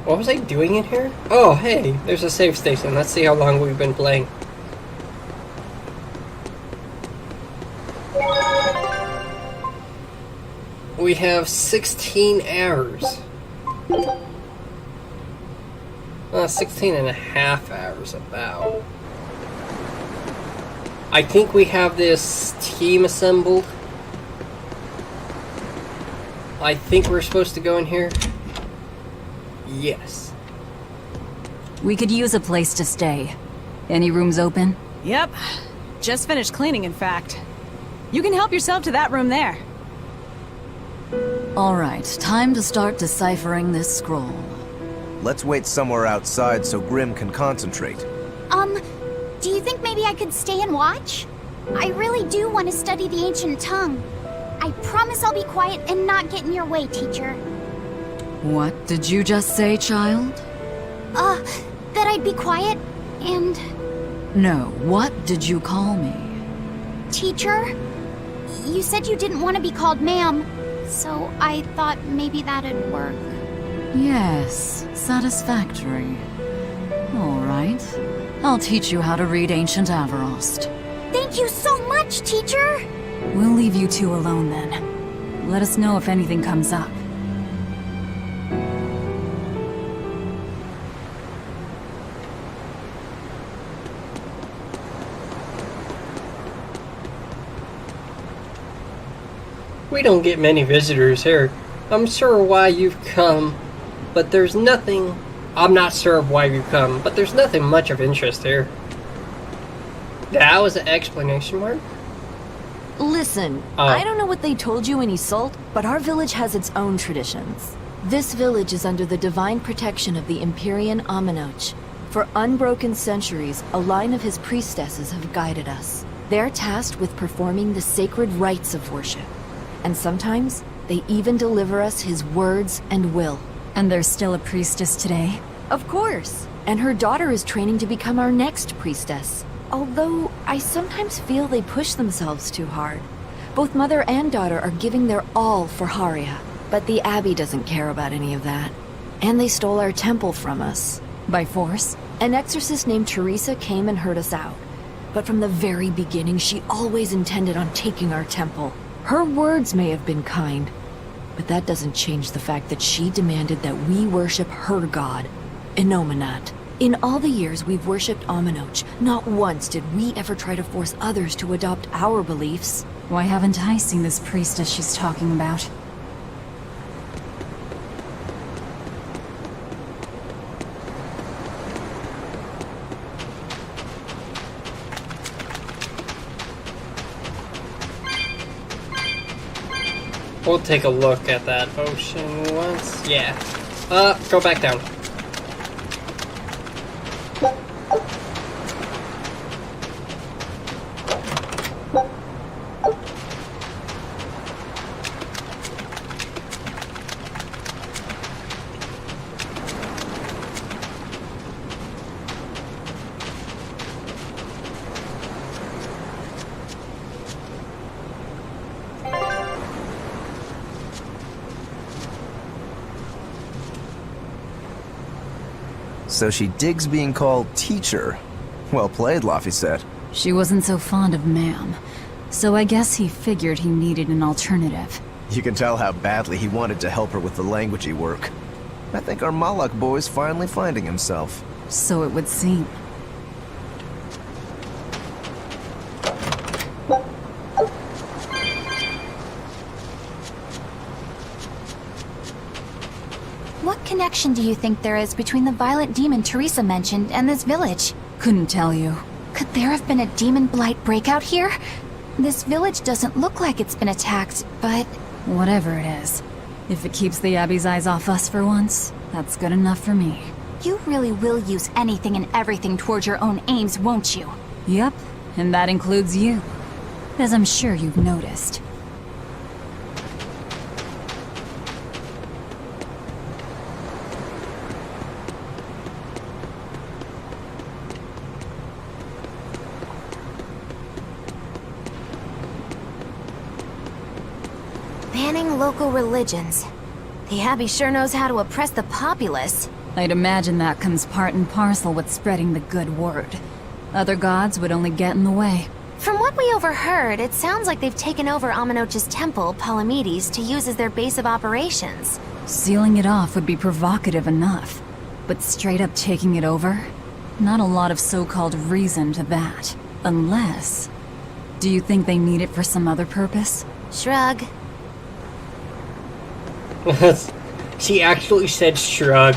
What was I doing in here? Oh, hey, there's a save station. Let's see how long we've been playing. We have 16 hours. 16 and a half hours about. I think we have this team assembled. I think we're supposed to go in here. Yes. We could use a place to stay. Any rooms open? Yep. Just finished cleaning, in fact. You can help yourself to that room there. All right, time to start deciphering this scroll. Let's wait somewhere outside so Grim can concentrate. Do you think maybe I could stay and watch? I really do want to study the ancient tongue. I promise I'll be quiet and not get in your way, teacher. What did you just say, child? That I'd be quiet and... No, what did you call me? Teacher? You said you didn't want to be called ma'am, so I thought maybe that'd work. Yes, satisfactory. All right. I'll teach you how to read Ancient Avarost. Thank you so much, teacher! We'll leave you two alone then. Let us know if anything comes up. We don't get many visitors here. I'm sure why you've come, but there's nothing... I'm not sure of why you've come, but there's nothing much of interest here. That was an explanation mark? Listen, I don't know what they told you in Isolt, but our village has its own traditions. This village is under the divine protection of the empheran inominot. For unbroken centuries, a line of his priestesses have guided us. They're tasked with performing the sacred rites of worship. And sometimes, they even deliver us his words and will. And there's still a priestess today? Of course! And her daughter is training to become our next priestess. Although, I sometimes feel they push themselves too hard. Both mother and daughter are giving their all for Heria. But the Abbey doesn't care about any of that. And they stole our temple from us. By force? An exorcist named Teresa came and heard us out. But from the very beginning, she always intended on taking our temple. Her words may have been kind, but that doesn't change the fact that she demanded that we worship her god, inominot. In all the years we've worshipped Ominoch, not once did we ever try to force others to adopt our beliefs. Why haven't I seen this priestess she's talking about? We'll take a look at that ocean once. Yeah. Go back down. So she digs being called teacher. Well played, laphicet. She wasn't so fond of ma'am, so I guess he figured he needed an alternative. You can tell how badly he wanted to help her with the languagey work. I think our Malak boy's finally finding himself. So it would seem. What connection do you think there is between the violent demon Teresa mentioned and this village? Couldn't tell you. Could there have been a demon blight breakout here? This village doesn't look like it's been attacked, but... Whatever it is. If it keeps the Abbey's eyes off us for once, that's good enough for me. You really will use anything and everything towards your own aims, won't you? Yep, and that includes you. As I'm sure you've noticed. Banning local religions. The Abbey sure knows how to oppress the populace. I'd imagine that comes part and parcel with spreading the good word. Other gods would only get in the way. From what we overheard, it sounds like they've taken over Aminoch's temple, Palamedes, to use as their base of operations. Sealing it off would be provocative enough, but straight up taking it over? Not a lot of so-called reason to that. Unless... Do you think they need it for some other purpose? Shrug. She actually said shrug.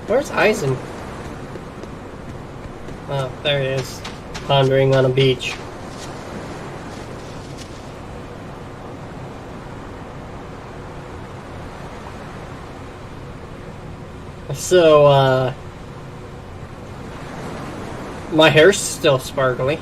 Where's Eisen? Oh, there he is. Pondering on a beach. So, my hair's still sparkly.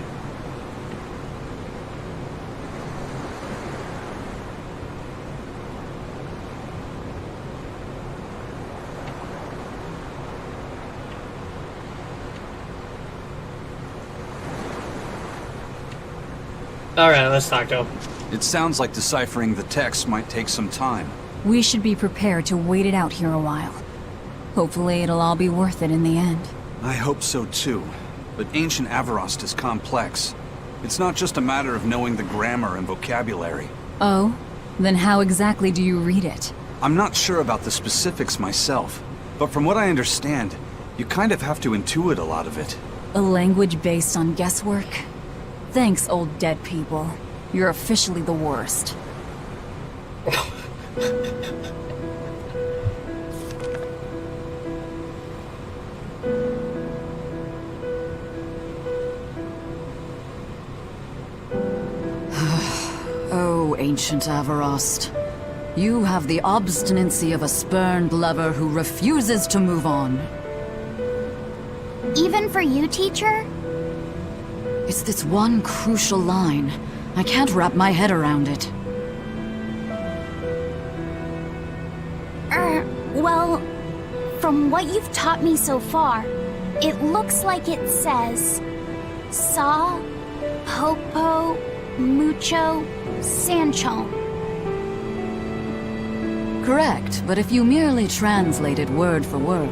Alright, let's talk to him. It sounds like deciphering the text might take some time. We should be prepared to wait it out here a while. Hopefully it'll all be worth it in the end. I hope so too. But ancient Avarost is complex. It's not just a matter of knowing the grammar and vocabulary. Oh? Then how exactly do you read it? I'm not sure about the specifics myself, but from what I understand, you kind of have to intuit a lot of it. A language based on guesswork? Thanks, old dead people. You're officially the worst. Oh, ancient Avarost. You have the obstinacy of a spurned lover who refuses to move on. Even for you, teacher? It's this one crucial line. I can't wrap my head around it. Well, from what you've taught me so far, it looks like it says... Saw, Popo, Mucho, Sancho. Correct, but if you merely translate it word for word,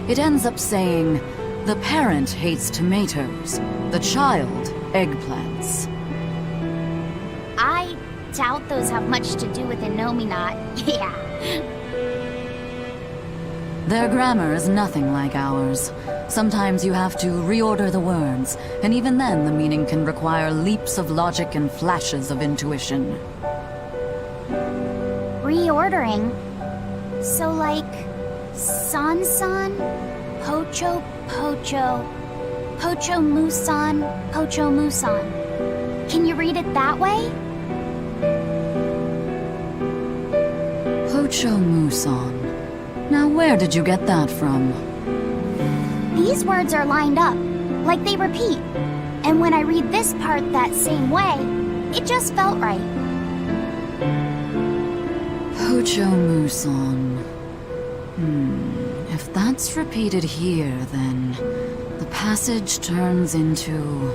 it ends up saying, the parent hates tomatoes, the child eggplants. I doubt those have much to do with inominot. Yeah. Their grammar is nothing like ours. Sometimes you have to reorder the words, and even then the meaning can require leaps of logic and flashes of intuition. Reordering? So like... San-san, Pocho, Pocho, Pocho Musan, Pocho Musan. Can you read it that way? Pocho Muson. Now where did you get that from? These words are lined up, like they repeat. And when I read this part that same way, it just felt right. Pocho Muson. If that's repeated here, then the passage turns into...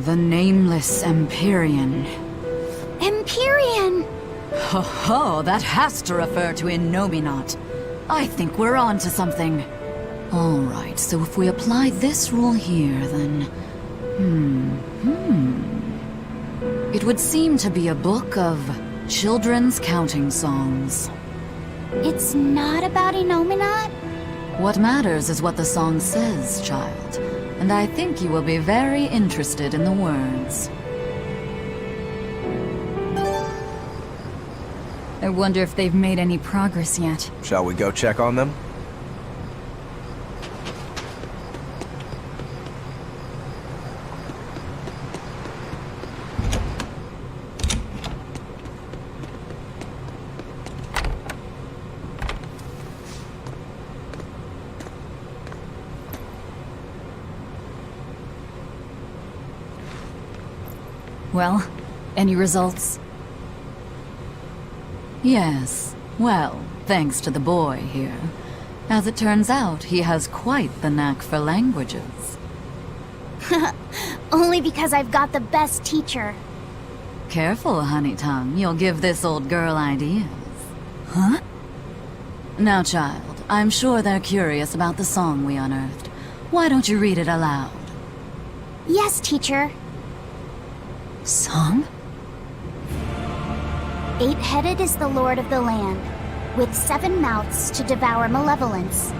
the nameless empheran. Empyrean! Ho ho, that has to refer to inominot. I think we're on to something. Alright, so if we apply this rule here, then... It would seem to be a book of children's counting songs. It's not about inominot? What matters is what the song says, child. And I think you will be very interested in the words. I wonder if they've made any progress yet. Shall we go check on them? Well, any results? Yes. Well, thanks to the boy here. As it turns out, he has quite the knack for languages. Only because I've got the best teacher. Careful, honey tongue. You'll give this old girl ideas. Huh? Now, child, I'm sure they're curious about the song we unearthed. Why don't you read it aloud? Yes, teacher. Song? 8-headed is the lord of the land, with 7 mouths to devour malevolence.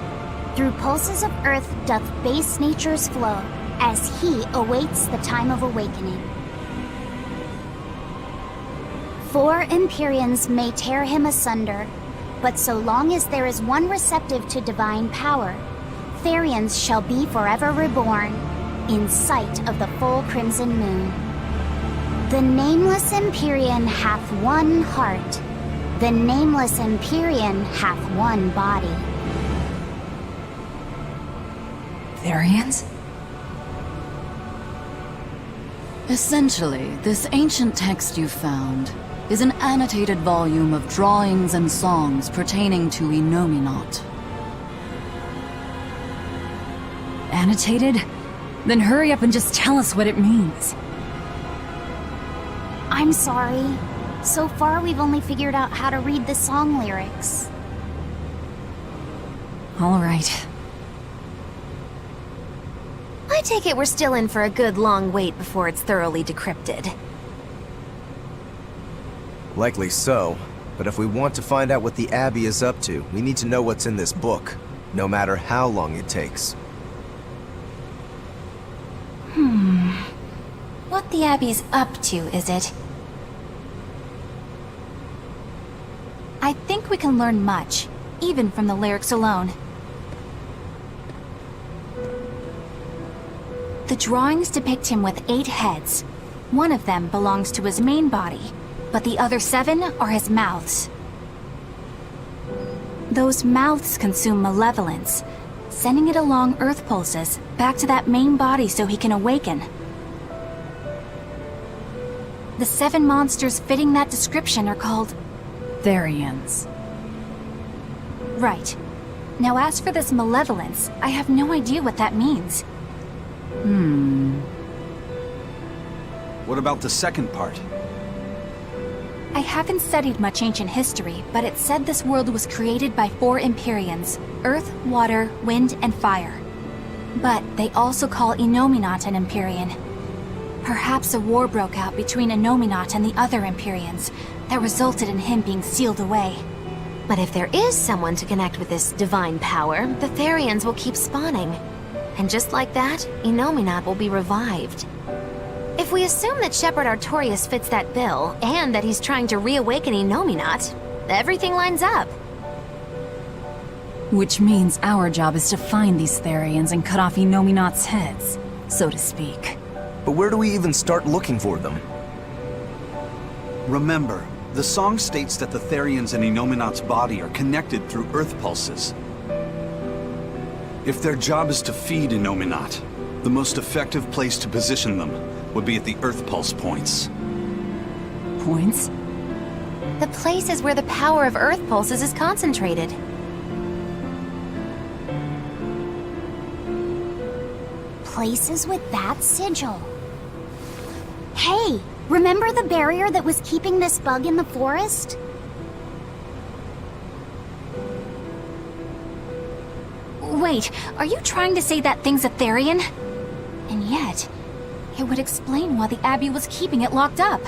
Through pulses of earth doth base nature's flow, as he awaits the time of awakening. 4 empyreans may tear him asunder, but so long as there is one receptive to divine power, pherions shall be forever reborn, in sight of the full crimson moon. The nameless empyrean hath one heart, the nameless empyrean hath one body. Pherions? Essentially, this ancient text you found is an annotated volume of drawings and songs pertaining to inominot. Annotated? Then hurry up and just tell us what it means. I'm sorry. So far, we've only figured out how to read the song lyrics. All right. I take it we're still in for a good long wait before it's thoroughly decrypted. Likely so, but if we want to find out what the Abbey is up to, we need to know what's in this book, no matter how long it takes. What the Abbey's up to, is it? I think we can learn much, even from the lyrics alone. The drawings depict him with 8 heads. One of them belongs to his main body, but the other 7 are his mouths. Those mouths consume malevolence, sending it along earth pulses back to that main body so he can awaken. The 7 monsters fitting that description are called Pherions. Right. Now as for this malevolence, I have no idea what that means. What about the second part? I haven't studied much ancient history, but it said this world was created by 4 empyreans: earth, water, wind, and fire. But they also call inominot an empyrean. Perhaps a war broke out between inominot and the other empyreans that resulted in him being sealed away. But if there is someone to connect with this divine power, the Pherions will keep spawning. And just like that, inominot will be revived. If we assume that Shepherd Artorius fits that bill, and that he's trying to reawaken inominot, everything lines up. Which means our job is to find these Pherions and cut off inominot's heads, so to speak. But where do we even start looking for them? Remember, the song states that the Pherions and inominot's body are connected through earth pulses. If their job is to feed inominot, the most effective place to position them would be at the earth pulse points. Points? The place is where the power of earth pulses is concentrated. Places with that sigil. Hey, remember the barrier that was keeping this bug in the forest? Wait, are you trying to say that thing's a Therion? And yet, it would explain why the Abbey was keeping it locked up.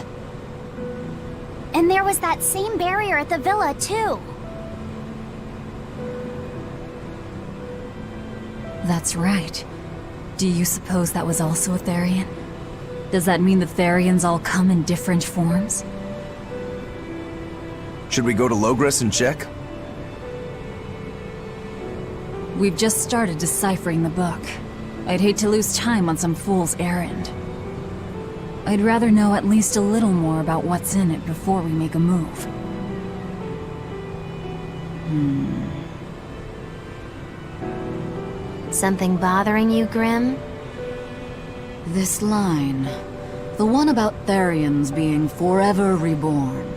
And there was that same barrier at the villa, too. That's right. Do you suppose that was also a Therion? Does that mean the Pherions all come in different forms? Should we go to Logres and check? We've just started deciphering the book. I'd hate to lose time on some fool's errand. I'd rather know at least a little more about what's in it before we make a move. Something bothering you, Grim? This line. The one about Pherions being forever reborn.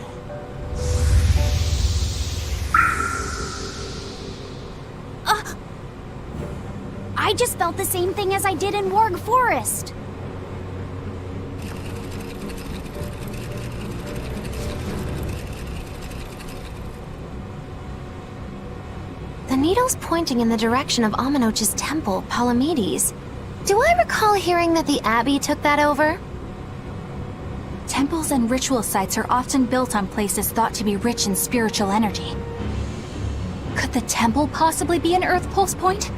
I I just felt the same thing as I did in Warg Forest. The needle's pointing in the direction of Aminoch's temple, Palamedes. Do I recall hearing that the Abbey took that over? Temples and ritual sites are often built on places thought to be rich in spiritual energy. Could the temple possibly be an Earth Pulse point?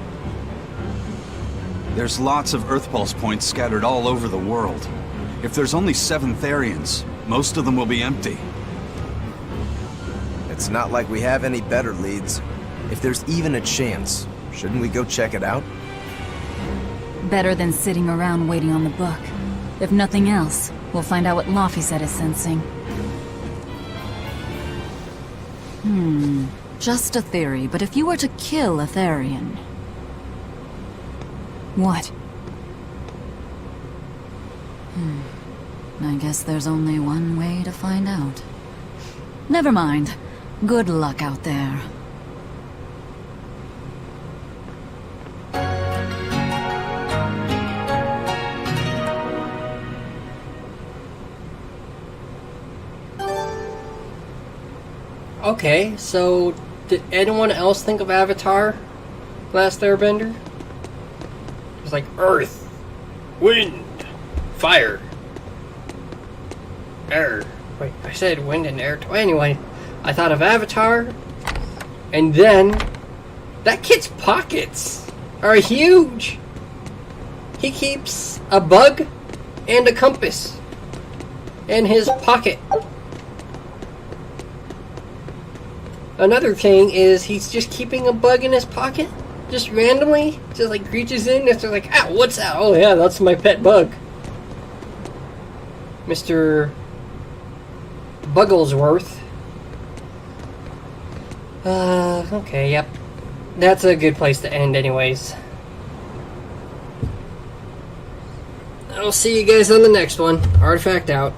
There's lots of Earth Pulse points scattered all over the world. If there's only 7 Therions, most of them will be empty. It's not like we have any better leads. If there's even a chance, shouldn't we go check it out? Better than sitting around waiting on the book. If nothing else, we'll find out what laphicet is sensing. Just a theory, but if you were to kill a Therion... What? I guess there's only one way to find out. Never mind. Good luck out there. Okay, so did anyone else think of Avatar? Last Airbender? It's like Earth, Wind, Fire, Air. Wait, I said Wind and Air. Anyway, I thought of Avatar, and then that kid's pockets are huge. He keeps a bug and a compass in his pocket. Another thing is he's just keeping a bug in his pocket, just randomly, just like reaches in, it's just like, ow, what's that? Oh yeah, that's my pet bug. Mr. Bugglesworth. Okay, yep. That's a good place to end anyways. I'll see you guys on the next one. Artifact out.